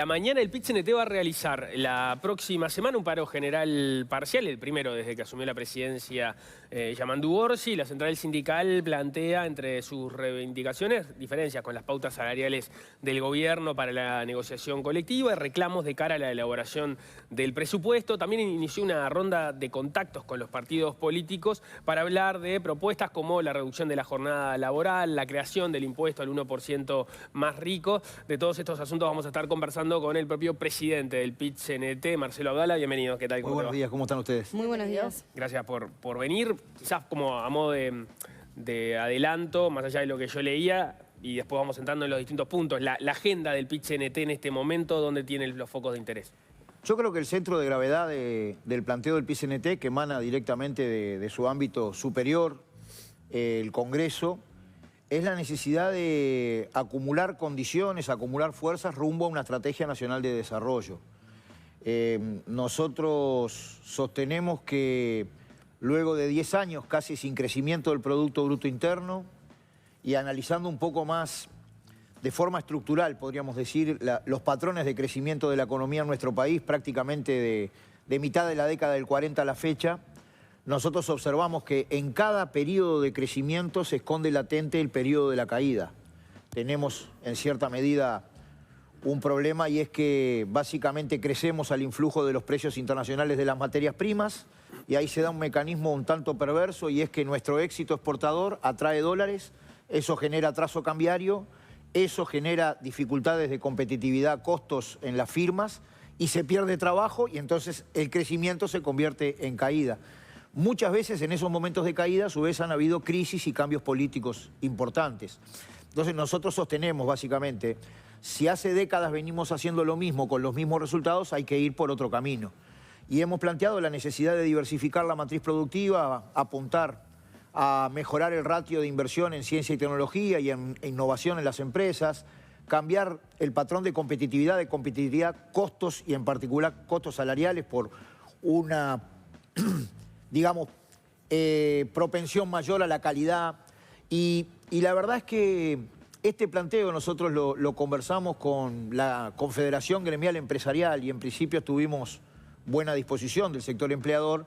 La mañana el PIT-CNT va a realizar la próxima semana un paro general parcial, el primero desde que asumió la presidencia Yamandu Orsi. La central sindical plantea entre sus reivindicaciones diferencias con las pautas salariales del gobierno para la negociación colectiva y reclamos de cara a la elaboración del presupuesto. También inició una ronda de contactos con los partidos políticos para hablar de propuestas como la reducción de la jornada laboral, la creación del impuesto al 1% más rico. De todos estos asuntos vamos a estar conversando con el propio presidente del PIT-CNT, Marcelo Abdala. Bienvenido, ¿qué tal? Muy buenos días, ¿cómo están ustedes? Muy buenos días. Gracias por venir. Quizás como a modo de adelanto, más allá de lo que yo leía, y después vamos entrando en los distintos puntos. La agenda del PIT-CNT en este momento, ¿dónde tienen los focos de interés? Yo creo que el centro de gravedad del planteo del PIT-CNT, que emana directamente de su ámbito superior, el Congreso, es la necesidad de acumular condiciones, acumular fuerzas rumbo a una estrategia nacional de desarrollo. Nosotros sostenemos que luego de 10 años casi sin crecimiento del Producto Bruto Interno y analizando un poco más de forma estructural, podríamos decir, los patrones de crecimiento de la economía en nuestro país, prácticamente de mitad de la década del 40 a la fecha, nosotros observamos que en cada periodo de crecimiento se esconde latente el periodo de la caída. Tenemos, en cierta medida, un problema y es que básicamente crecemos al influjo de los precios internacionales de las materias primas y ahí se da un mecanismo un tanto perverso y es que nuestro éxito exportador atrae dólares, eso genera atraso cambiario, eso genera dificultades de competitividad, costos en las firmas y se pierde trabajo y entonces el crecimiento se convierte en caída. Muchas veces en esos momentos de caída, a su vez, han habido crisis y cambios políticos importantes. Entonces nosotros sostenemos, básicamente, si hace décadas venimos haciendo lo mismo con los mismos resultados, hay que ir por otro camino. Y hemos planteado la necesidad de diversificar la matriz productiva, apuntar a mejorar el ratio de inversión en ciencia y tecnología y en innovación en las empresas, cambiar el patrón de competitividad, costos y en particular costos salariales por una digamos, propensión mayor a la calidad. Y la verdad es que este planteo nosotros lo conversamos con la Confederación Gremial Empresarial y en principio tuvimos buena disposición del sector empleador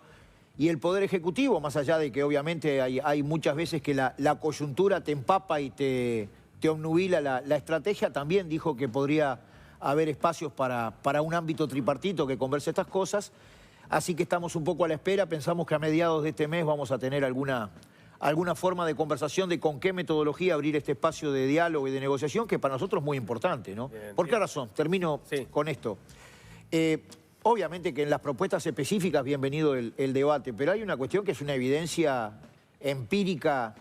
y el Poder Ejecutivo, más allá de que obviamente hay muchas veces que la coyuntura te empapa y te obnubila la estrategia, también dijo que podría haber espacios para un ámbito tripartito que converse estas cosas. Así que estamos un poco a la espera, pensamos que a mediados de este mes vamos a tener alguna forma de conversación de con qué metodología abrir este espacio de diálogo y de negociación, que para nosotros es muy importante, ¿no? Bien, ¿Por qué razón? Termino con esto. Obviamente que en las propuestas específicas, bienvenido el debate, pero hay una cuestión que es una evidencia empírica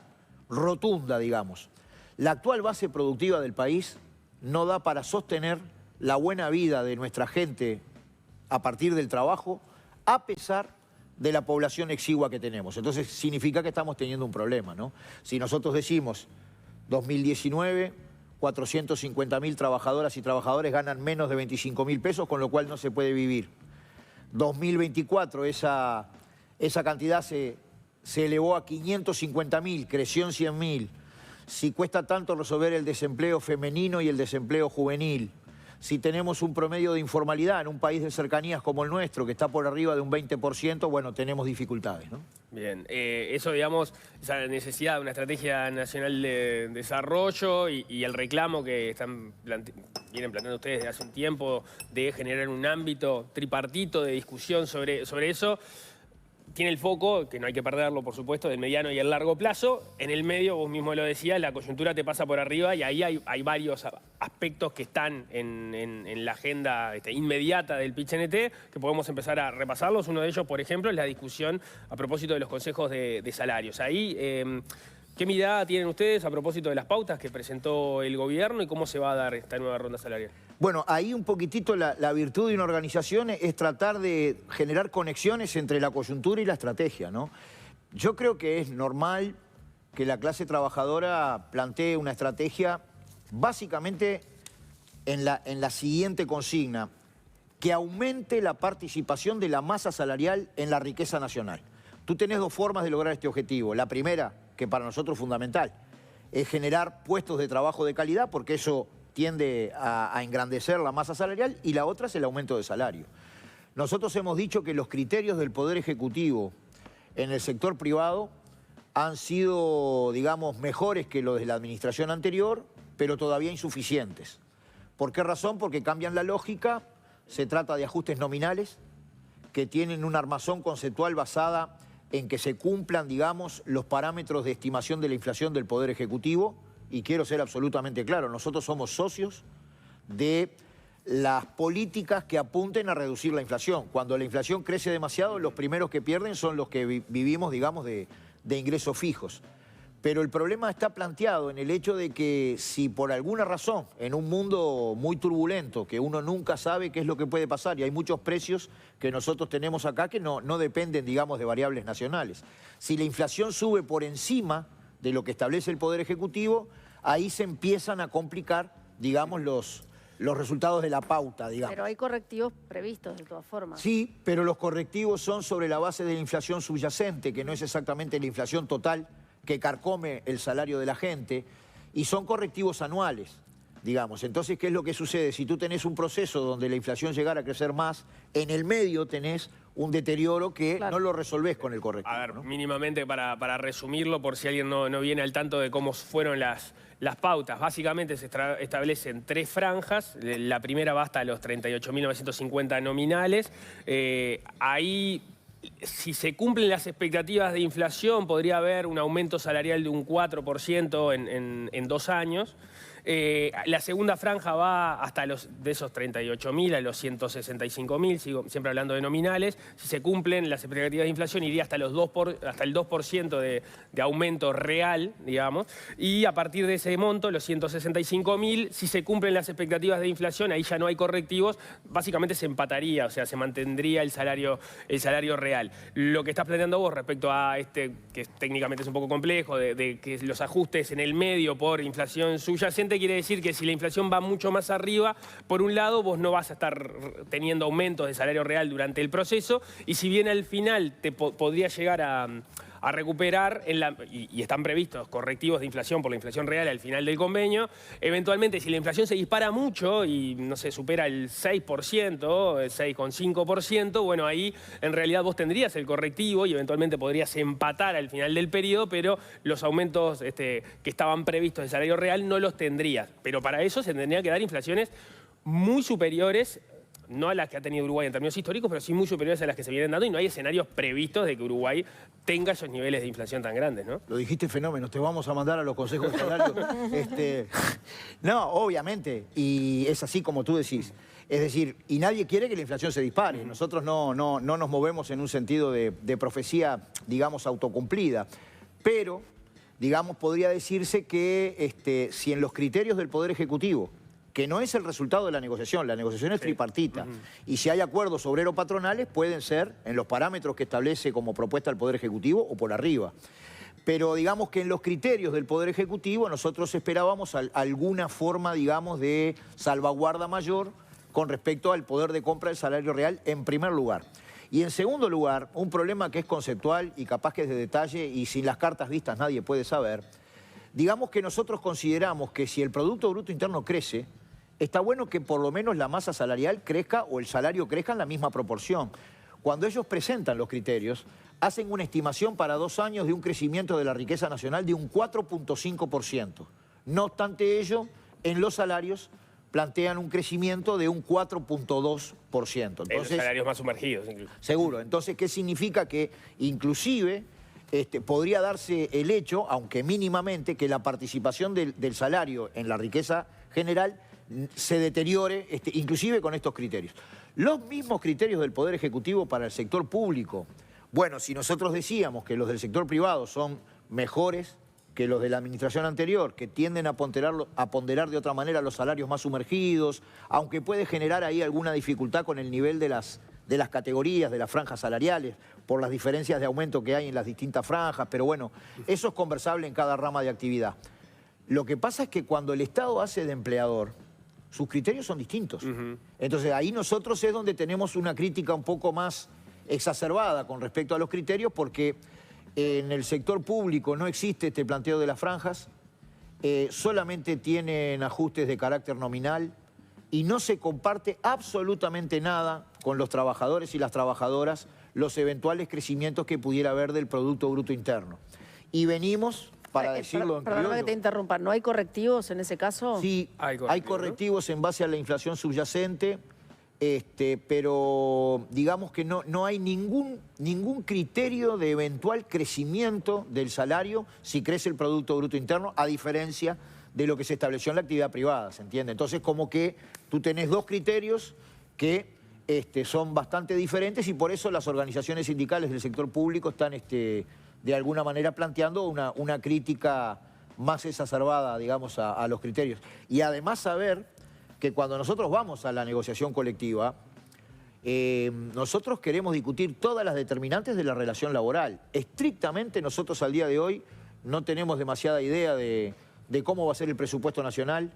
rotunda, digamos. La actual base productiva del país no da para sostener la buena vida de nuestra gente a partir del trabajo, a pesar de la población exigua que tenemos. Entonces significa que estamos teniendo un problema, ¿no? Si nosotros decimos 2019, 450.000 trabajadoras y trabajadores ganan menos de 25.000 pesos, con lo cual no se puede vivir. 2024 esa cantidad se elevó a 550.000, creció en 100.000. Si cuesta tanto resolver el desempleo femenino y el desempleo juvenil, si tenemos un promedio de informalidad en un país de cercanías como el nuestro, que está por arriba de un 20%, bueno, tenemos dificultades, ¿no? Bien, eso, digamos, esa necesidad de una estrategia nacional de desarrollo y el reclamo que vienen planteando ustedes desde hace un tiempo de generar un ámbito tripartito de discusión sobre eso, tiene el foco, que no hay que perderlo, por supuesto, del mediano y el largo plazo. En el medio, vos mismo lo decías, la coyuntura te pasa por arriba y ahí hay varios aspectos que están en la agenda inmediata del PIT-CNT, que podemos empezar a repasarlos. Uno de ellos, por ejemplo, es la discusión a propósito de los consejos de salarios. Ahí, ¿qué mirada tienen ustedes a propósito de las pautas que presentó el gobierno y cómo se va a dar esta nueva ronda salarial? Bueno, ahí un poquitito la virtud de una organización es tratar de generar conexiones entre la coyuntura y la estrategia, ¿no? Yo creo que es normal que la clase trabajadora plantee una estrategia básicamente en la siguiente consigna, que aumente la participación de la masa salarial en la riqueza nacional. Tú tenés dos formas de lograr este objetivo. La primera, que para nosotros es fundamental, es generar puestos de trabajo de calidad, porque eso tiende a engrandecer la masa salarial y la otra es el aumento de salario. Nosotros hemos dicho que los criterios del Poder Ejecutivo en el sector privado han sido, digamos, mejores que los de la administración anterior, pero todavía insuficientes. ¿Por qué razón? Porque cambian la lógica, se trata de ajustes nominales que tienen un armazón conceptual basada en que se cumplan, digamos, los parámetros de estimación de la inflación del Poder Ejecutivo, y quiero ser absolutamente claro, nosotros somos socios de las políticas que apunten a reducir la inflación. Cuando la inflación crece demasiado, los primeros que pierden son los que vivimos, digamos, de ingresos fijos. Pero el problema está planteado en el hecho de que si por alguna razón, en un mundo muy turbulento, que uno nunca sabe qué es lo que puede pasar, y hay muchos precios que nosotros tenemos acá que no dependen, digamos, de variables nacionales. Si la inflación sube por encima de lo que establece el Poder Ejecutivo, ahí se empiezan a complicar, digamos, los resultados de la pauta, digamos. Pero hay correctivos previstos de todas formas. Sí, pero los correctivos son sobre la base de la inflación subyacente, que no es exactamente la inflación total que carcome el salario de la gente, y son correctivos anuales, digamos. Entonces, ¿qué es lo que sucede? Si tú tenés un proceso donde la inflación llegara a crecer más, en el medio tenés un deterioro que no lo resolvés con el correctivo. A ver, ¿no? mínimamente para resumirlo, por si alguien no viene al tanto de cómo fueron las pautas. Básicamente se establecen 3 franjas. La primera va hasta los 38.950 nominales. Ahí, si se cumplen las expectativas de inflación, podría haber un aumento salarial de un 4% en 2 años. La segunda franja va hasta de esos 38.000 a los 165.000, sigo siempre hablando de nominales. Si se cumplen las expectativas de inflación, iría hasta el 2% de aumento real, digamos. Y a partir de ese monto, los 165.000, si se cumplen las expectativas de inflación, ahí ya no hay correctivos, básicamente se empataría, o sea, se mantendría el salario real. Lo que estás planteando vos respecto a que técnicamente es un poco complejo, de que los ajustes en el medio por inflación subyacente, quiere decir que si la inflación va mucho más arriba, por un lado vos no vas a estar teniendo aumentos de salario real durante el proceso, y si bien al final te podría llegar a recuperar, y están previstos correctivos de inflación por la inflación real al final del convenio, eventualmente si la inflación se dispara mucho y no sé, supera el 6%, el 6,5%, bueno, ahí en realidad vos tendrías el correctivo y eventualmente podrías empatar al final del periodo, pero los aumentos que estaban previstos de salario real no los tendrías. Pero para eso se tendría que dar inflaciones muy superiores, no a las que ha tenido Uruguay en términos históricos, pero sí muy superiores a las que se vienen dando, y no hay escenarios previstos de que Uruguay tenga esos niveles de inflación tan grandes, ¿no? Lo dijiste fenómeno, te vamos a mandar a los consejos de salario. No, obviamente, y es así como tú decís. Es decir, y nadie quiere que la inflación se dispare. Nosotros no nos movemos en un sentido de profecía, digamos, autocumplida. Pero, digamos, podría decirse que si en los criterios del Poder Ejecutivo, que no es el resultado de la negociación es tripartita. Y si hay acuerdos obrero-patronales, pueden ser en los parámetros que establece como propuesta el Poder Ejecutivo o por arriba. Pero digamos que en los criterios del Poder Ejecutivo nosotros esperábamos alguna forma, digamos, de salvaguarda mayor con respecto al poder de compra del salario real en primer lugar. Y en segundo lugar, un problema que es conceptual y capaz que es de detalle y sin las cartas vistas nadie puede saber. Digamos que nosotros consideramos que si el Producto Bruto Interno crece, está bueno que por lo menos la masa salarial crezca o el salario crezca en la misma proporción. Cuando ellos presentan los criterios, hacen una estimación para 2 años de un crecimiento de la riqueza nacional de un 4,5%. No obstante ello, en los salarios plantean un crecimiento de un 4,2%. Entonces, los salarios más sumergidos, incluso. Seguro. Entonces, ¿qué significa? Que inclusive podría darse el hecho, aunque mínimamente, que la participación del salario en la riqueza general se deteriore, inclusive con estos criterios. Los mismos criterios del Poder Ejecutivo para el sector público. Bueno, si nosotros decíamos que los del sector privado son mejores que los de la administración anterior, que tienden a ponderar de otra manera los salarios más sumergidos, aunque puede generar ahí alguna dificultad con el nivel de las categorías, de las franjas salariales, por las diferencias de aumento que hay en las distintas franjas, pero bueno, eso es conversable en cada rama de actividad. Lo que pasa es que cuando el Estado hace de empleador, sus criterios son distintos. Entonces ahí nosotros es donde tenemos una crítica un poco más exacerbada con respecto a los criterios, porque en el sector público no existe este planteo de las franjas, solamente tienen ajustes de carácter nominal y no se comparte absolutamente nada con los trabajadores y las trabajadoras los eventuales crecimientos que pudiera haber del Producto Bruto Interno. Y venimos, para decirlo en Perdóname que criollo, te interrumpa, ¿no hay correctivos en ese caso? sí, hay correctivos en base a la inflación subyacente, pero digamos que no hay ningún criterio de eventual crecimiento del salario si crece el Producto Bruto Interno, a diferencia de lo que se estableció en la actividad privada, ¿se entiende? Entonces, como que tú tenés dos criterios que son bastante diferentes y por eso las organizaciones sindicales del sector público están de alguna manera planteando una crítica más exacerbada, digamos, a los criterios. Y además saber que cuando nosotros vamos a la negociación colectiva, nosotros queremos discutir todas las determinantes de la relación laboral. Estrictamente nosotros al día de hoy no tenemos demasiada idea de cómo va a ser el presupuesto nacional.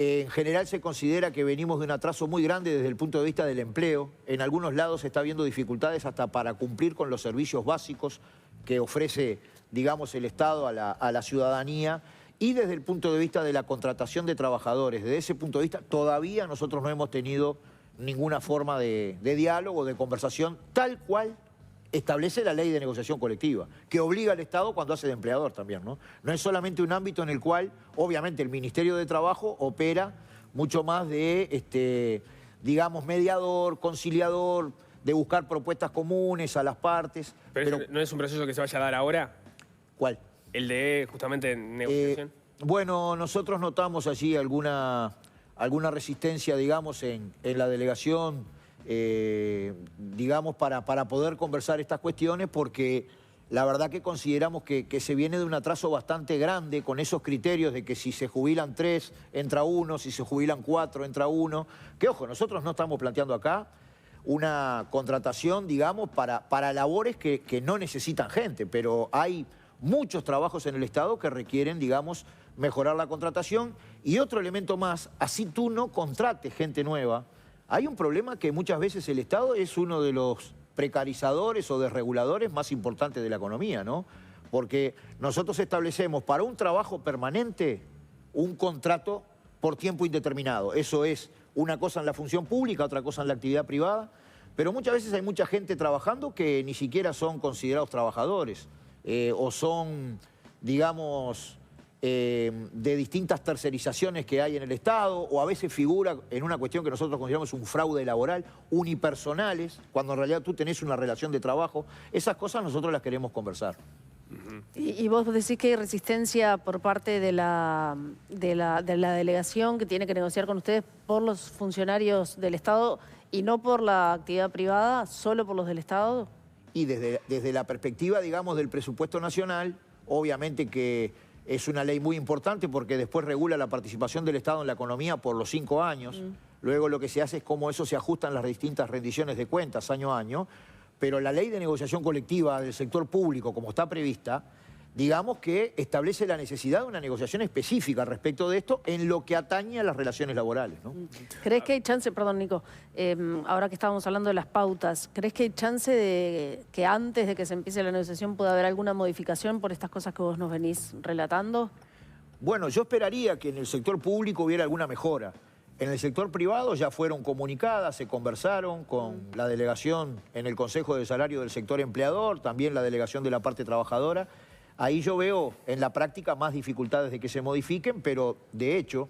En general se considera que venimos de un atraso muy grande desde el punto de vista del empleo. En algunos lados se está viendo dificultades hasta para cumplir con los servicios básicos que ofrece, digamos, el Estado a la ciudadanía. Y desde el punto de vista de la contratación de trabajadores, desde ese punto de vista, todavía nosotros no hemos tenido ninguna forma de diálogo, de conversación, tal cual establece la ley de negociación colectiva, que obliga al Estado cuando hace de empleador también, ¿no? No es solamente un ámbito en el cual, obviamente, el Ministerio de Trabajo opera mucho más de, digamos, mediador, conciliador, de buscar propuestas comunes a las partes. Pero ¿no es un proceso que se vaya a dar ahora? ¿Cuál? El de, justamente, negociación. Bueno, nosotros notamos allí alguna resistencia, digamos, en la delegación, digamos, para poder conversar estas cuestiones, porque la verdad que consideramos que se viene de un atraso bastante grande con esos criterios de que si se jubilan 3, entra 1, si se jubilan 4, entra 1. Que, ojo, nosotros no estamos planteando acá una contratación, digamos, para labores que no necesitan gente, pero hay muchos trabajos en el Estado que requieren, digamos, mejorar la contratación. Y otro elemento más, así tú no contrates gente nueva, hay un problema que muchas veces el Estado es uno de los precarizadores o desreguladores más importantes de la economía, ¿no? Porque nosotros establecemos para un trabajo permanente un contrato por tiempo indeterminado. Eso es una cosa en la función pública, otra cosa en la actividad privada, pero muchas veces hay mucha gente trabajando que ni siquiera son considerados trabajadores o son, digamos, de distintas tercerizaciones que hay en el Estado, o a veces figura en una cuestión que nosotros consideramos un fraude laboral, unipersonales, cuando en realidad tú tenés una relación de trabajo. Esas cosas nosotros las queremos conversar. Y vos decís que hay resistencia por parte de la delegación que tiene que negociar con ustedes por los funcionarios del Estado y no por la actividad privada, solo por los del Estado. Y desde la perspectiva, digamos, del presupuesto nacional, obviamente que es una ley muy importante porque después regula la participación del Estado en la economía por los 5 años. Luego lo que se hace es cómo eso se ajusta en las distintas rendiciones de cuentas año a año. Pero la ley de negociación colectiva del sector público, como está prevista, digamos que establece la necesidad de una negociación específica respecto de esto en lo que atañe a las relaciones laborales, ¿no? ¿Crees que hay chance, perdón Nico, ahora que estábamos hablando de las pautas, ¿crees que hay chance de que antes de que se empiece la negociación pueda haber alguna modificación por estas cosas que vos nos venís relatando? Bueno, yo esperaría que en el sector público hubiera alguna mejora. En el sector privado ya fueron comunicadas, se conversaron con la delegación en el Consejo de Salario del sector empleador, también la delegación de la parte trabajadora. Ahí yo veo en la práctica más dificultades de que se modifiquen, pero de hecho,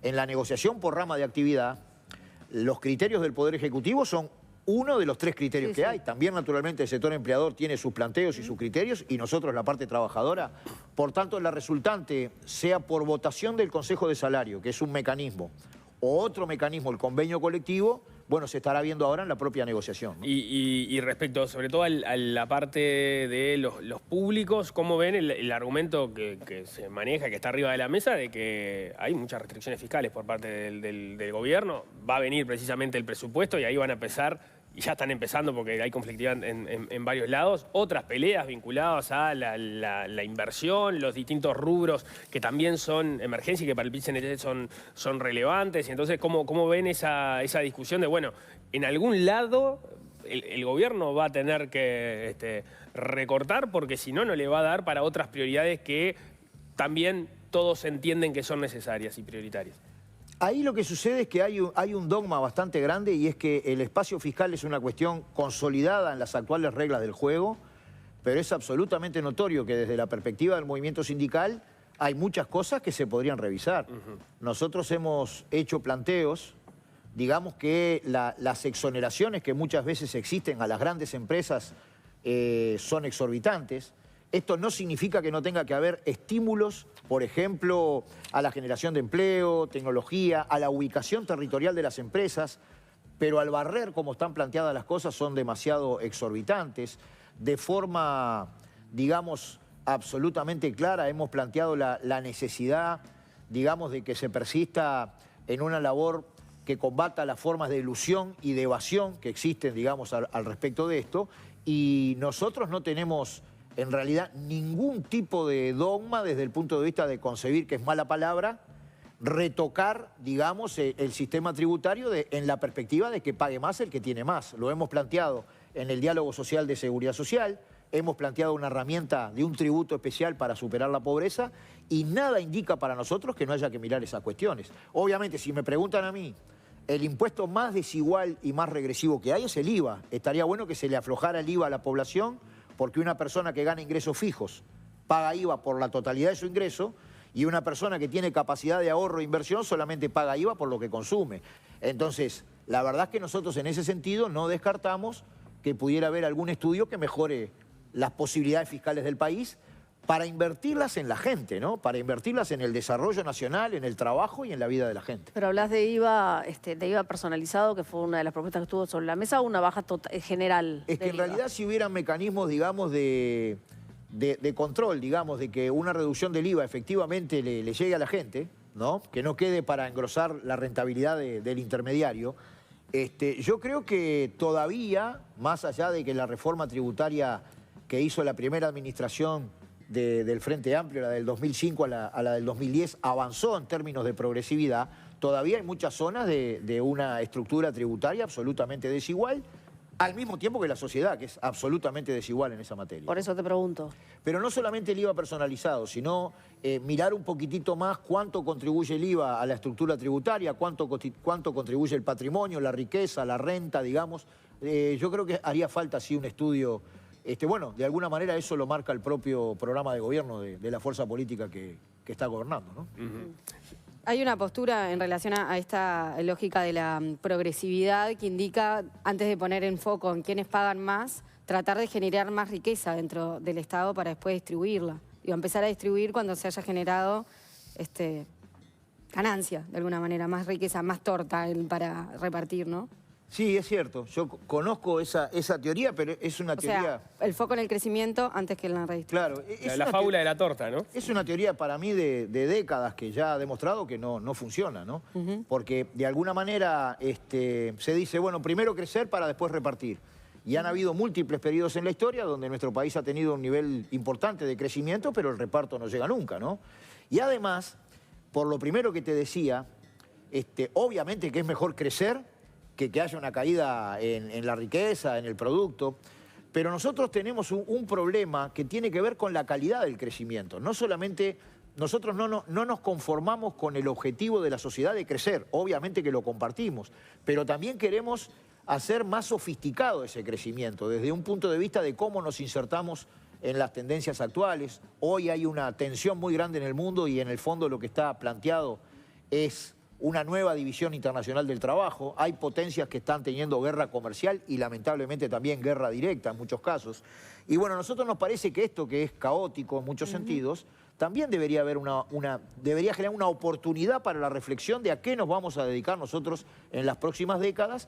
en la negociación por rama de actividad, los criterios del Poder Ejecutivo son uno de los 3 criterios que hay. También, naturalmente, el sector empleador tiene sus planteos y sus criterios, y nosotros, la parte trabajadora. Por tanto, la resultante, sea por votación del Consejo de Salario, que es un mecanismo, o otro mecanismo, el convenio colectivo, bueno, se estará viendo ahora en la propia negociación, ¿no? Y respecto, sobre todo, a la parte de los públicos, ¿cómo ven el argumento que se maneja, que está arriba de la mesa, de que hay muchas restricciones fiscales por parte del gobierno? Va a venir precisamente el presupuesto y ahí van a empezar, y ya están empezando porque hay conflictividad en varios lados, otras peleas vinculadas a la inversión, los distintos rubros que también son emergencia y que para el PIT-CNT son relevantes. Y entonces, ¿cómo ven esa discusión de, bueno, en algún lado el gobierno va a tener que recortar porque si no, no le va a dar para otras prioridades que también todos entienden que son necesarias y prioritarias. Ahí lo que sucede es que hay un dogma bastante grande y es que el espacio fiscal es una cuestión consolidada en las actuales reglas del juego, pero es absolutamente notorio que desde la perspectiva del movimiento sindical hay muchas cosas que se podrían revisar. Nosotros hemos hecho planteos, digamos que las exoneraciones que muchas veces existen a las grandes empresas son exorbitantes. Esto no significa que no tenga que haber estímulos, por ejemplo, a la generación de empleo, tecnología, a la ubicación territorial de las empresas, pero al barrer como están planteadas las cosas son demasiado exorbitantes. De forma, digamos, absolutamente clara hemos planteado la necesidad, digamos, de que se persista en una labor que combata las formas de ilusión y de evasión que existen, digamos, al respecto de esto, y nosotros no tenemos en realidad ningún tipo de dogma desde el punto de vista de concebir que es mala palabra retocar, digamos, el sistema tributario en la perspectiva de que pague más el que tiene más. Lo hemos planteado en el diálogo social de seguridad social, hemos planteado una herramienta de un tributo especial para superar la pobreza y nada indica para nosotros que no haya que mirar esas cuestiones. Obviamente, si me preguntan a mí, el impuesto más desigual y más regresivo que hay es el IVA. Estaría bueno que se le aflojara el IVA a la población, porque una persona que gana ingresos fijos paga IVA por la totalidad de su ingreso y una persona que tiene capacidad de ahorro e inversión solamente paga IVA por lo que consume. Entonces, la verdad es que nosotros en ese sentido no descartamos que pudiera haber algún estudio que mejore las posibilidades fiscales del país para invertirlas en la gente, ¿no? Para invertirlas en el desarrollo nacional, en el trabajo y en la vida de la gente. Pero hablas de IVA personalizado, que fue una de las propuestas que estuvo sobre la mesa, o una baja general. Es que en realidad si hubieran mecanismos, digamos, de control, digamos, de que una reducción del IVA efectivamente le llegue a la gente, ¿no? Que no quede para engrosar la rentabilidad del intermediario. Yo creo que todavía, más allá de que la reforma tributaria que hizo la primera administración del Frente Amplio, la del 2005 a la del 2010, avanzó en términos de progresividad, todavía hay muchas zonas de una estructura tributaria absolutamente desigual, al mismo tiempo que la sociedad, que es absolutamente desigual en esa materia. Por eso te pregunto. Pero no solamente el IVA personalizado, sino mirar un poquitito más cuánto contribuye el IVA a la estructura tributaria, cuánto contribuye el patrimonio, la riqueza, la renta, digamos. Yo creo que haría falta, sí, un estudio. Bueno, de alguna manera eso lo marca el propio programa de gobierno de la fuerza política que está gobernando, ¿no? Hay una postura en relación a esta lógica de la progresividad que indica, antes de poner en foco en quienes pagan más, tratar de generar más riqueza dentro del Estado para después distribuirla. Y empezar a distribuir cuando se haya generado ganancia, de alguna manera, más riqueza, más torta para repartir, ¿no? Sí, es cierto. Yo conozco esa teoría, pero es una teoría... O sea, el foco en el crecimiento antes que en la redistribución. Claro. La fábula de la torta, ¿no? Es una teoría para mí de décadas que ya ha demostrado que no funciona, ¿no? Porque de alguna manera se dice, bueno, primero crecer para después repartir. Y han habido múltiples periodos en la historia donde nuestro país ha tenido un nivel importante de crecimiento, pero el reparto no llega nunca, ¿no? Y además, por lo primero que te decía, obviamente que es mejor crecer que haya una caída en la riqueza, en el producto. Pero nosotros tenemos un problema que tiene que ver con la calidad del crecimiento. No solamente, nosotros no nos conformamos con el objetivo de la sociedad de crecer, obviamente que lo compartimos, pero también queremos hacer más sofisticado ese crecimiento, desde un punto de vista de cómo nos insertamos en las tendencias actuales. Hoy hay una tensión muy grande en el mundo y en el fondo lo que está planteado es una nueva división internacional del trabajo. Hay potencias que están teniendo guerra comercial y lamentablemente también guerra directa en muchos casos. Y bueno, a nosotros nos parece que esto, que es caótico en muchos sentidos, también debería debería generar una oportunidad para la reflexión de a qué nos vamos a dedicar nosotros en las próximas décadas,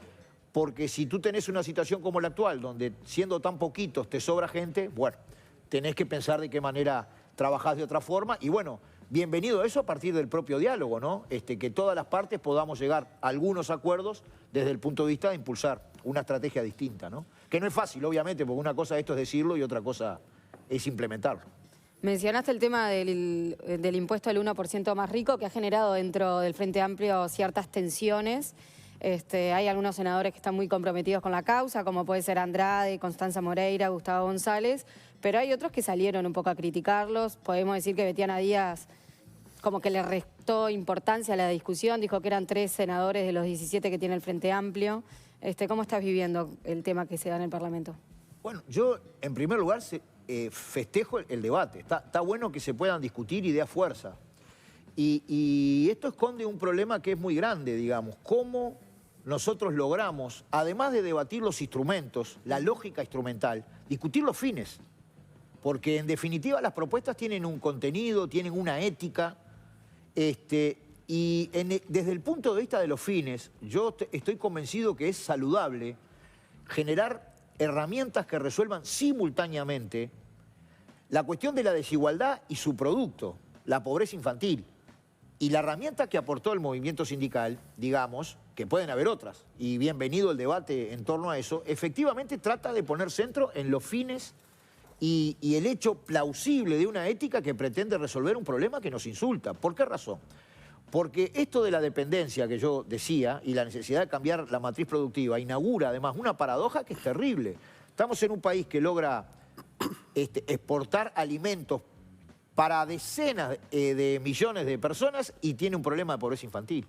porque si tú tenés una situación como la actual, donde siendo tan poquitos te sobra gente, bueno, tenés que pensar de qué manera trabajás de otra forma y bueno, bienvenido eso a partir del propio diálogo, ¿no? Que todas las partes podamos llegar a algunos acuerdos desde el punto de vista de impulsar una estrategia distinta, ¿no? Que no es fácil, obviamente, porque una cosa esto es decirlo y otra cosa es implementarlo. Mencionaste el tema del impuesto al 1% más rico que ha generado dentro del Frente Amplio ciertas tensiones. Hay algunos senadores que están muy comprometidos con la causa, como puede ser Andrade, Constanza Moreira, Gustavo González, pero hay otros que salieron un poco a criticarlos. Podemos decir que Betiana Díaz como que le restó importancia a la discusión, dijo que eran 3 senadores de los 17 que tiene el Frente Amplio. ¿Cómo estás viviendo el tema que se da en el Parlamento? Bueno, yo en primer lugar festejo el debate. Está bueno que se puedan discutir y dé fuerza. Y esto esconde un problema que es muy grande, digamos. ¿Cómo nosotros logramos, además de debatir los instrumentos, la lógica instrumental, discutir los fines? Porque en definitiva las propuestas tienen un contenido, tienen una ética. Desde el punto de vista de los fines, yo estoy convencido que es saludable generar herramientas que resuelvan simultáneamente la cuestión de la desigualdad y su producto, la pobreza infantil. Y la herramienta que aportó el movimiento sindical, digamos, que pueden haber otras, y bienvenido el debate en torno a eso, efectivamente trata de poner centro en los fines y el hecho plausible de una ética que pretende resolver un problema que nos insulta. ¿Por qué razón? Porque esto de la dependencia que yo decía y la necesidad de cambiar la matriz productiva inaugura además una paradoja que es terrible. Estamos en un país que logra exportar alimentos para decenas de millones de personas y tiene un problema de pobreza infantil.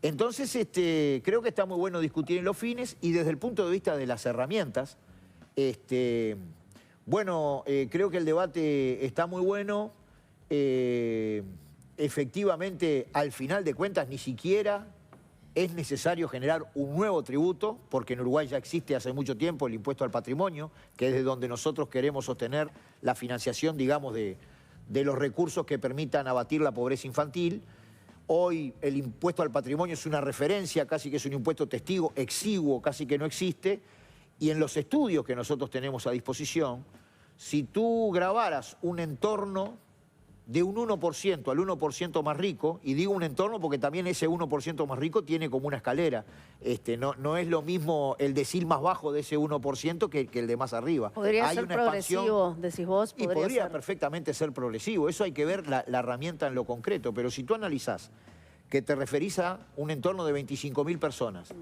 Entonces, creo que está muy bueno discutir en los fines y desde el punto de vista de las herramientas, bueno, creo que el debate está muy bueno. Efectivamente, al final de cuentas, ni siquiera es necesario generar un nuevo tributo, porque en Uruguay ya existe hace mucho tiempo el impuesto al patrimonio, que es de donde nosotros queremos sostener la financiación, digamos, de los recursos que permitan abatir la pobreza infantil. Hoy el impuesto al patrimonio es una referencia, casi que es un impuesto testigo, exiguo, casi que no existe. Y en los estudios que nosotros tenemos a disposición, si tú grabaras un entorno de un 1% al 1% más rico, y digo un entorno porque también ese 1% más rico tiene como una escalera. No es lo mismo el decil más bajo de ese 1% que el de más arriba. ¿Podría ser progresivo, decís vos? Y podría perfectamente ser progresivo. Eso hay que ver la herramienta en lo concreto. Pero si tú analizás que te referís a un entorno de 25.000 personas,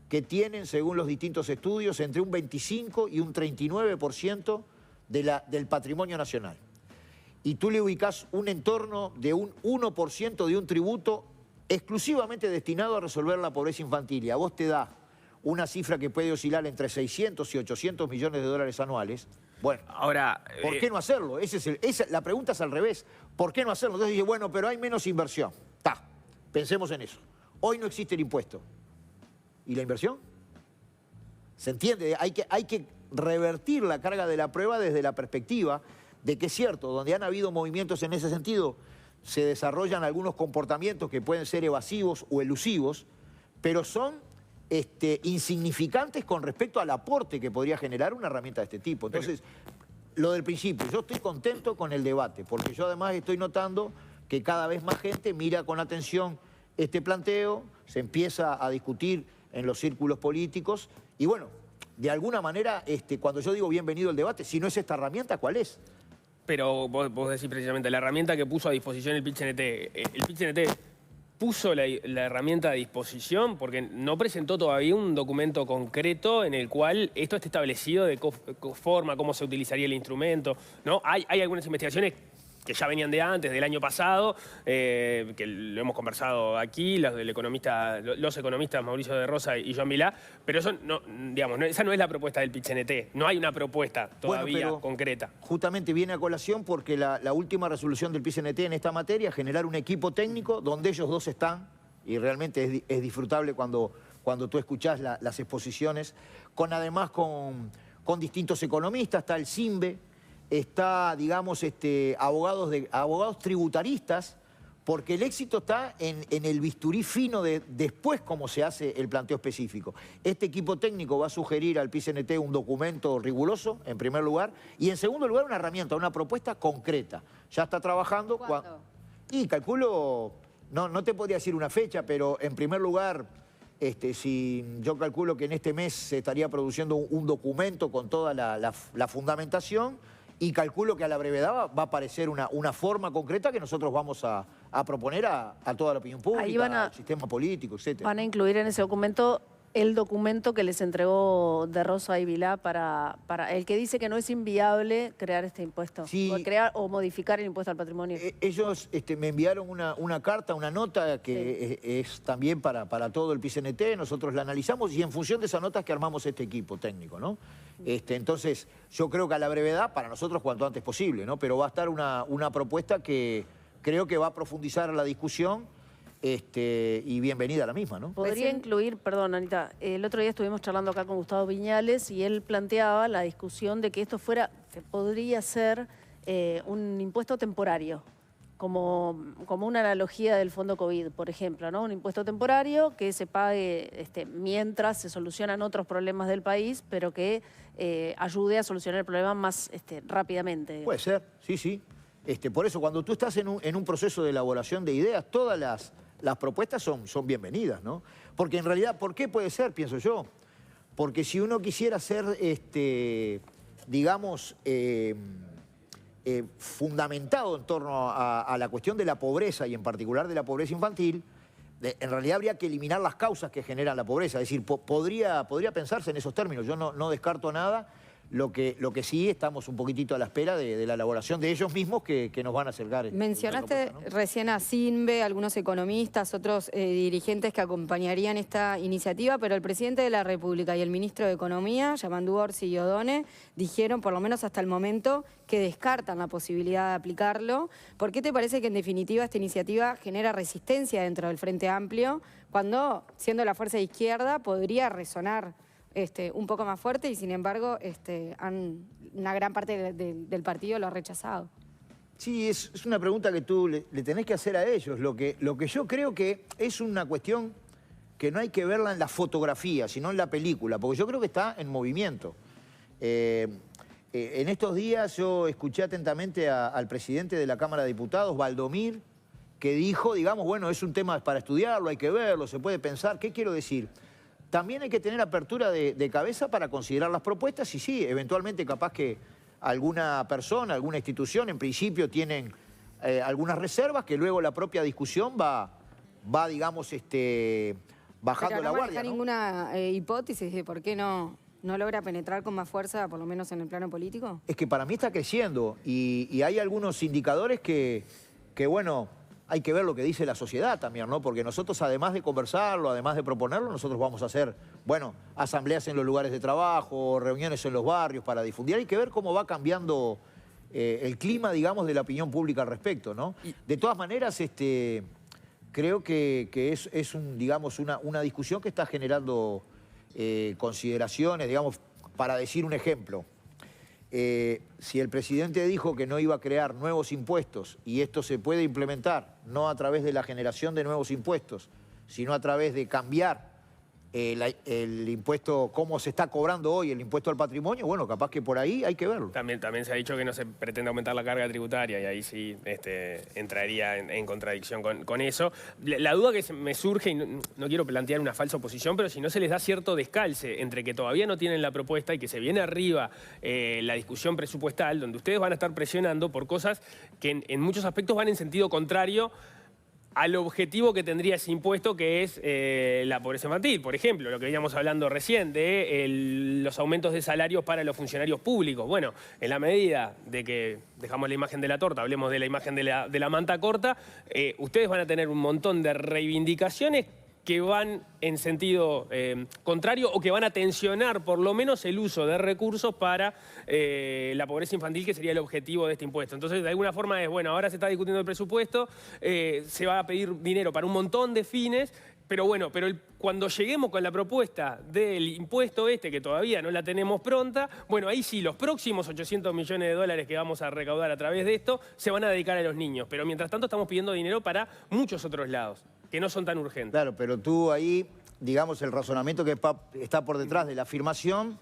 que tienen, según los distintos estudios, entre un 25 y un 39% del patrimonio nacional, y tú le ubicás un entorno de un 1% de un tributo exclusivamente destinado a resolver la pobreza infantil, y a vos te da una cifra que puede oscilar entre 600 y 800 millones de dólares anuales, bueno, ahora, ¿por qué no hacerlo? La pregunta es al revés. ¿Por qué no hacerlo? Entonces dice, bueno, pero hay menos inversión. Pensemos en eso. Hoy no existe el impuesto. ¿Y la inversión? ¿Se entiende? Hay que revertir la carga de la prueba desde la perspectiva de que es cierto, donde han habido movimientos en ese sentido, se desarrollan algunos comportamientos que pueden ser evasivos o elusivos, pero son insignificantes con respecto al aporte que podría generar una herramienta de este tipo. Entonces, lo del principio, yo estoy contento con el debate, porque yo además estoy notando que cada vez más gente mira con atención este planteo, se empieza a discutir en los círculos políticos, y bueno, de alguna manera, cuando yo digo bienvenido el debate, si no es esta herramienta, ¿cuál es? Pero vos decís precisamente, la herramienta que puso a disposición el PIT-CNT, ¿el PIT-CNT puso la herramienta a disposición? Porque no presentó todavía un documento concreto en el cual esto esté establecido de forma, cómo se utilizaría el instrumento, ¿no? Hay algunas investigaciones que ya venían de antes, del año pasado, que lo hemos conversado aquí, los economistas Mauricio de Rosa y Joan Vilá, pero eso no, digamos, esa no es la propuesta del PIT-CNT, no hay una propuesta todavía concreta. Justamente viene a colación porque la última resolución del PIT-CNT en esta materia es generar un equipo técnico donde ellos dos están, y realmente es disfrutable cuando tú escuchás las exposiciones, además con distintos economistas, está el CIMBE, está, digamos, abogados tributaristas, porque el éxito está en el bisturí fino de después cómo se hace el planteo específico. Este equipo técnico va a sugerir al PIT-CNT un documento riguroso, en primer lugar, y en segundo lugar una herramienta, una propuesta concreta. Ya está trabajando. ¿Cuándo? Y calculo, no te podría decir una fecha, pero en primer lugar, yo calculo que en este mes se estaría produciendo un documento con toda la fundamentación, y calculo que a la brevedad va a aparecer una forma concreta que nosotros vamos a proponer a toda la opinión pública, al sistema político, etc. Van a incluir en ese documento el documento que les entregó De Rosa y Vilá para el que dice que no es inviable crear este impuesto, Sí. o crear o modificar el impuesto al patrimonio. Ellos me enviaron una carta, una nota que es también para todo el PCNT, nosotros la analizamos y en función de esa nota es que armamos este equipo técnico, ¿no? Entonces, yo creo que a la brevedad, para nosotros cuanto antes posible, ¿no? Pero va a estar una propuesta que creo que va a profundizar la discusión y bienvenida a la misma, ¿no? Podría incluir, perdón, Anita, el otro día estuvimos charlando acá con Gustavo Viñales y él planteaba la discusión de que esto que podría ser un impuesto temporario, como una analogía del fondo COVID, por ejemplo, ¿no? Un impuesto temporario que se pague mientras se solucionan otros problemas del país, pero que ayude a solucionar el problema más rápidamente. Puede ser, sí, sí. Por eso, cuando tú estás en un proceso de elaboración de ideas, todas las propuestas son bienvenidas, ¿no? Porque en realidad, ¿por qué puede ser? Pienso yo. Porque si uno quisiera ser, digamos, fundamentado en torno a la cuestión de la pobreza y en particular de la pobreza infantil, en realidad habría que eliminar las causas que generan la pobreza. Es decir, podría pensarse en esos términos. Yo no descarto nada. Lo que sí estamos un poquitito a la espera de la elaboración de ellos mismos que nos van a acercar. Mencionaste recién a Sinbe, algunos economistas, otros dirigentes que acompañarían esta iniciativa, pero el presidente de la República y el ministro de Economía, Yamandu Orsi y Odone, dijeron, por lo menos hasta el momento, que descartan la posibilidad de aplicarlo. ¿Por qué te parece que en definitiva esta iniciativa genera resistencia dentro del Frente Amplio, cuando, siendo la fuerza de izquierda, podría resonar un poco más fuerte y sin embargo una gran parte del partido lo ha rechazado? Sí, es una pregunta que tú le tenés que hacer a ellos. Lo que yo creo que es una cuestión que no hay que verla en la fotografía, sino en la película, porque yo creo que está en movimiento. En estos días yo escuché atentamente al presidente de la Cámara de Diputados, Valdomir, que dijo, digamos, bueno, es un tema para estudiarlo, hay que verlo, se puede pensar. ¿Qué quiero decir? También hay que tener apertura de cabeza para considerar las propuestas y sí, eventualmente capaz que alguna persona, alguna institución, en principio tienen algunas reservas que luego la propia discusión va digamos, bajando la guardia, ¿no? ¿Ninguna hipótesis de por qué no logra penetrar con más fuerza, por lo menos en el plano político? Es que para mí está creciendo y hay algunos indicadores que bueno, hay que ver lo que dice la sociedad también, ¿no? Porque nosotros, además de conversarlo, además de proponerlo, nosotros vamos a hacer, bueno, asambleas en los lugares de trabajo, reuniones en los barrios para difundir. Hay que ver cómo va cambiando el clima, digamos, de la opinión pública al respecto, ¿no? De todas maneras, creo que es digamos, una discusión que está generando consideraciones, digamos, para decir un ejemplo. Si el presidente dijo que no iba a crear nuevos impuestos y esto se puede implementar no a través de la generación de nuevos impuestos, sino a través de cambiar el impuesto, cómo se está cobrando hoy el impuesto al patrimonio, bueno, capaz que por ahí hay que verlo. También se ha dicho que no se pretende aumentar la carga tributaria y ahí sí entraría en contradicción con eso. La duda que me surge, y no quiero plantear una falsa oposición, pero si no se les da cierto descalce entre que todavía no tienen la propuesta y que se viene arriba la discusión presupuestal, donde ustedes van a estar presionando por cosas que en muchos aspectos van en sentido contrario al objetivo que tendría ese impuesto, que es la pobreza infantil. Por ejemplo, lo que veníamos hablando recién de los aumentos de salarios para los funcionarios públicos. Bueno, en la medida de que dejamos la imagen de la torta, hablemos de la imagen de la manta corta, ustedes van a tener un montón de reivindicaciones que van en sentido contrario o que van a tensionar por lo menos el uso de recursos para la pobreza infantil, que sería el objetivo de este impuesto. Entonces, de alguna forma es, bueno, ahora se está discutiendo el presupuesto, se va a pedir dinero para un montón de fines, pero bueno, cuando lleguemos con la propuesta del impuesto que todavía no la tenemos pronta, bueno, ahí sí, los próximos 800 millones de dólares que vamos a recaudar a través de esto se van a dedicar a los niños. Pero mientras tanto estamos pidiendo dinero para muchos otros lados, que no son tan urgentes. Claro, pero tú ahí, digamos, el razonamiento que está por detrás de la afirmación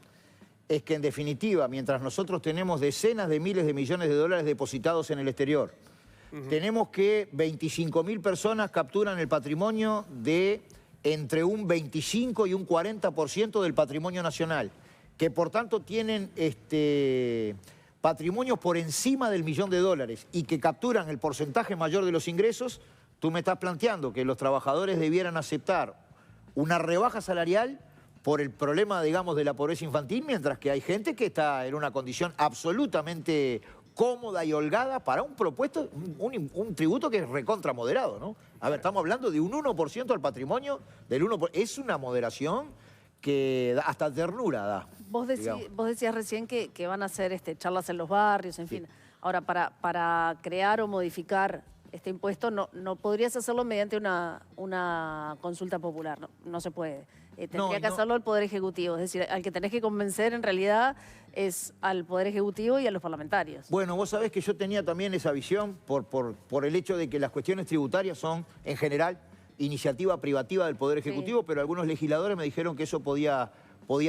es que, en definitiva, mientras nosotros tenemos decenas de miles de millones de dólares depositados en el exterior, tenemos que 25.000 personas capturan el patrimonio de entre un 25 y un 40% del patrimonio nacional, que por tanto tienen patrimonios por encima del $1.000.000 y que capturan el porcentaje mayor de los ingresos. Tú me estás planteando que los trabajadores debieran aceptar una rebaja salarial por el problema, digamos, de la pobreza infantil, mientras que hay gente que está en una condición absolutamente cómoda y holgada para un propuesto, un tributo que es recontra moderado, ¿no? A ver, estamos hablando de un 1% al patrimonio, del 1%. Es una moderación que hasta ternura da. Vos decías recién que van a hacer charlas en los barrios, en fin. Ahora, para crear o modificar este impuesto, no podrías hacerlo mediante una consulta popular, no se puede. Tendría que hacerlo el Poder Ejecutivo, es decir, al que tenés que convencer en realidad es al Poder Ejecutivo y a los parlamentarios. Bueno, vos sabés que yo tenía también esa visión por el hecho de que las cuestiones tributarias son, en general, iniciativa privativa del Poder Ejecutivo, pero algunos legisladores me dijeron que eso podía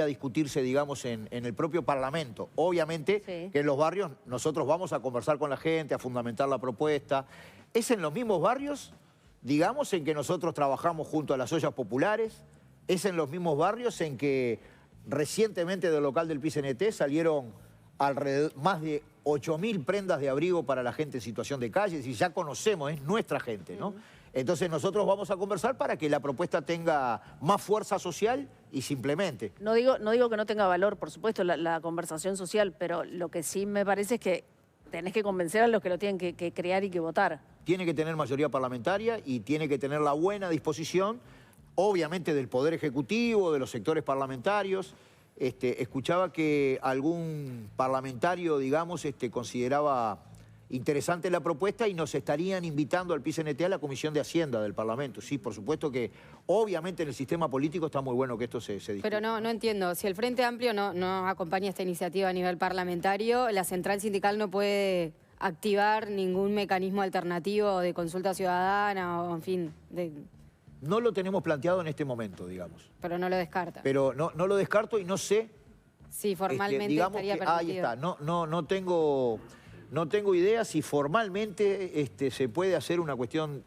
discutirse, digamos, en el propio Parlamento. Obviamente que en los barrios nosotros vamos a conversar con la gente, a fundamentar la propuesta. Es en los mismos barrios, digamos, en que nosotros trabajamos junto a las ollas populares, es en los mismos barrios en que recientemente del local del PICNT salieron más de 8.000 prendas de abrigo para la gente en situación de calle, y ya conocemos, es nuestra gente, ¿no? Entonces nosotros vamos a conversar para que la propuesta tenga más fuerza social y se implemente. No digo que no tenga valor, por supuesto, la conversación social, pero lo que sí me parece es que tenés que convencer a los que lo tienen que crear y que votar. Tiene que tener mayoría parlamentaria y tiene que tener la buena disposición, obviamente, del Poder Ejecutivo, de los sectores parlamentarios. Escuchaba que algún parlamentario, digamos, consideraba interesante la propuesta y nos estarían invitando al PICNT a la Comisión de Hacienda del Parlamento. Sí, por supuesto que obviamente en el sistema político está muy bueno que esto se discute. Pero no entiendo, si el Frente Amplio no acompaña esta iniciativa a nivel parlamentario, la central sindical no puede activar ningún mecanismo alternativo de consulta ciudadana o, en fin, No lo tenemos planteado en este momento, digamos. Pero no lo descarta. Pero no lo descarto y no sé. Sí, formalmente digamos estaría que, permitido. ahí está, no tengo idea si formalmente se puede hacer una cuestión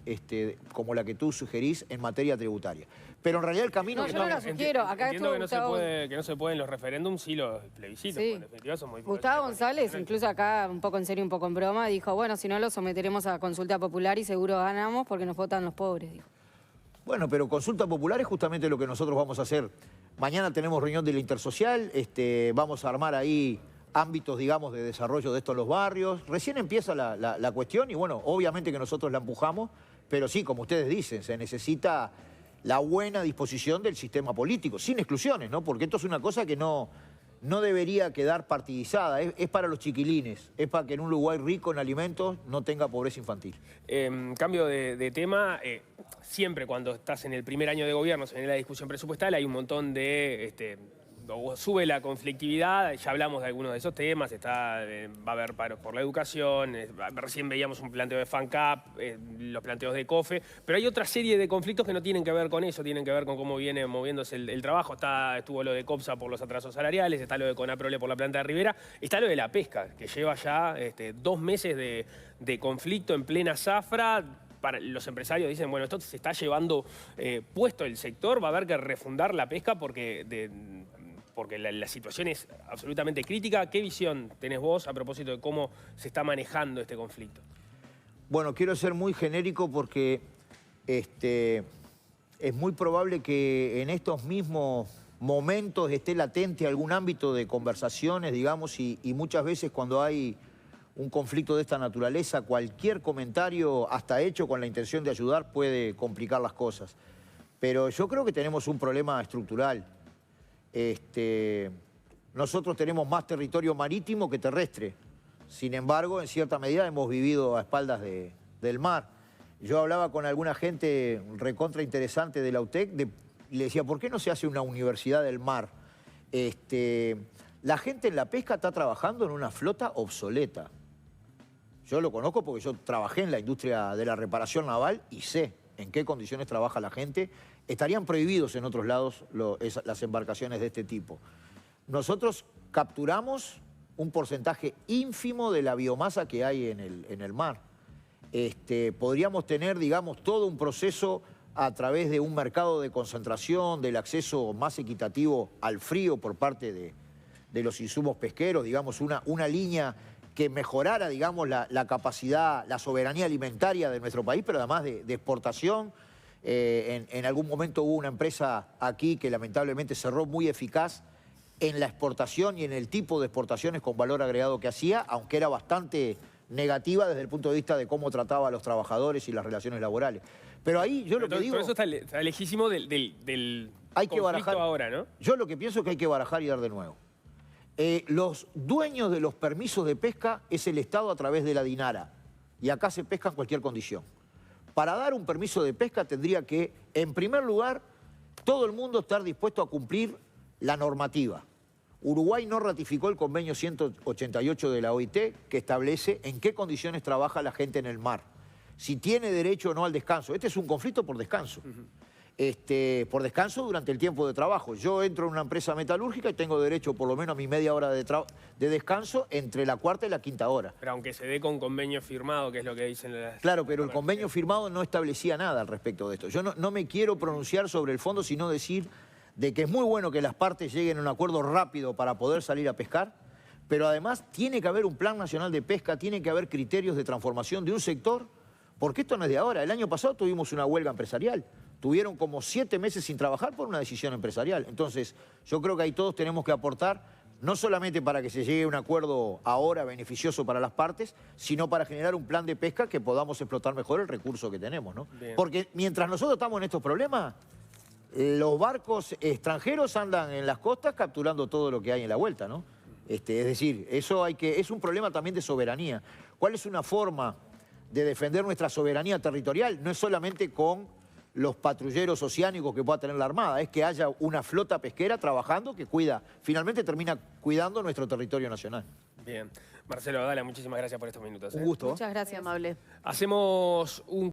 como la que tú sugerís en materia tributaria. Pero en realidad el camino... No, yo no la sugiero. Acá entiendo que Gustavo... no se puede en los referéndums, sí los plebiscitos. Sí. En definitiva son muy Gustavo González, incluso acá un poco en serio, un poco en broma, dijo, bueno, si no lo someteremos a consulta popular y seguro ganamos porque nos votan los pobres, dijo. Bueno, pero consulta popular es justamente lo que nosotros vamos a hacer. Mañana tenemos reunión de la Intersocial, vamos a armar ahí ámbitos, digamos, de desarrollo de esto en los barrios. Recién empieza la cuestión y, bueno, obviamente que nosotros la empujamos, pero sí, como ustedes dicen, se necesita la buena disposición del sistema político, sin exclusiones, ¿no? Porque esto es una cosa que no debería quedar partidizada, es para los chiquilines, es para que en un Uruguay rico en alimentos no tenga pobreza infantil. Cambio de tema, siempre cuando estás en el primer año de gobierno, en la discusión presupuestal, hay un montón de... sube la conflictividad, ya hablamos de algunos de esos temas, va a haber paros por la educación, recién veíamos un planteo de FANCAP, los planteos de COFE, pero hay otra serie de conflictos que no tienen que ver con eso, tienen que ver con cómo viene moviéndose el trabajo. Estuvo lo de COPSA por los atrasos salariales, está lo de CONAPROLE por la planta de Rivera, está lo de la pesca, que lleva ya 2 meses de conflicto en plena zafra. Para los empresarios dicen, bueno, esto se está llevando puesto el sector, va a haber que refundar la pesca porque la situación es absolutamente crítica. ¿Qué visión tenés vos a propósito de cómo se está manejando este conflicto? Bueno, quiero ser muy genérico porque es muy probable que en estos mismos momentos esté latente algún ámbito de conversaciones, digamos, y muchas veces cuando hay un conflicto de esta naturaleza, cualquier comentario, hasta hecho con la intención de ayudar, puede complicar las cosas. Pero yo creo que tenemos un problema estructural. Nosotros tenemos más territorio marítimo que terrestre. Sin embargo, en cierta medida hemos vivido a espaldas del mar. Yo hablaba con alguna gente recontra interesante de la UTEC y le decía, ¿por qué no se hace una universidad del mar? La gente en la pesca está trabajando en una flota obsoleta. Yo lo conozco porque yo trabajé en la industria de la reparación naval y sé en qué condiciones trabaja la gente. Estarían prohibidos en otros lados las embarcaciones de este tipo. Nosotros capturamos un porcentaje ínfimo de la biomasa que hay en el mar. Podríamos tener, digamos, todo un proceso a través de un mercado de concentración, del acceso más equitativo al frío por parte de los insumos pesqueros, digamos, una línea que mejorara, digamos, la capacidad, la soberanía alimentaria de nuestro país, pero además de exportación. En algún momento hubo una empresa aquí que lamentablemente cerró muy eficaz en la exportación y en el tipo de exportaciones con valor agregado que hacía, aunque era bastante negativa desde el punto de vista de cómo trataba a los trabajadores y las relaciones laborales. Pero ahí yo lo que digo... Todo eso está lejísimo del hay que conflicto barajar ahora, ¿no? Yo lo que pienso es que hay que barajar y dar de nuevo. Los dueños de los permisos de pesca es el Estado a través de la DINARA. Y acá se pesca en cualquier condición. Para dar un permiso de pesca tendría que, en primer lugar, todo el mundo estar dispuesto a cumplir la normativa. Uruguay no ratificó el convenio 188 de la OIT que establece en qué condiciones trabaja la gente en el mar. Si tiene derecho o no al descanso. Este es un conflicto por descanso. Por descanso durante el tiempo de trabajo. Yo entro en una empresa metalúrgica y tengo derecho por lo menos a mi media hora de descanso entre la cuarta y la quinta hora. Pero aunque se dé con convenio firmado, que es lo que dicen las... Claro, pero el convenio firmado no establecía nada al respecto de esto. Yo no me quiero pronunciar sobre el fondo, sino decir de que es muy bueno que las partes lleguen a un acuerdo rápido para poder salir a pescar, pero además tiene que haber un plan nacional de pesca, tiene que haber criterios de transformación de un sector, porque esto no es de ahora. El año pasado tuvimos una huelga empresarial. Tuvieron como 7 meses sin trabajar por una decisión empresarial. Entonces, yo creo que ahí todos tenemos que aportar, no solamente para que se llegue a un acuerdo ahora beneficioso para las partes, sino para generar un plan de pesca que podamos explotar mejor el recurso que tenemos, ¿no? Porque mientras nosotros estamos en estos problemas, los barcos extranjeros andan en las costas capturando todo lo que hay en la vuelta, ¿no? Es decir, es un problema también de soberanía. ¿Cuál es una forma de defender nuestra soberanía territorial? No es solamente con los patrulleros oceánicos que pueda tener la Armada, es que haya una flota pesquera trabajando que finalmente termina cuidando nuestro territorio nacional. Bien. Marcelo Abdala, muchísimas gracias por estos minutos. Un gusto. Muchas gracias. Muy amable. Hacemos un...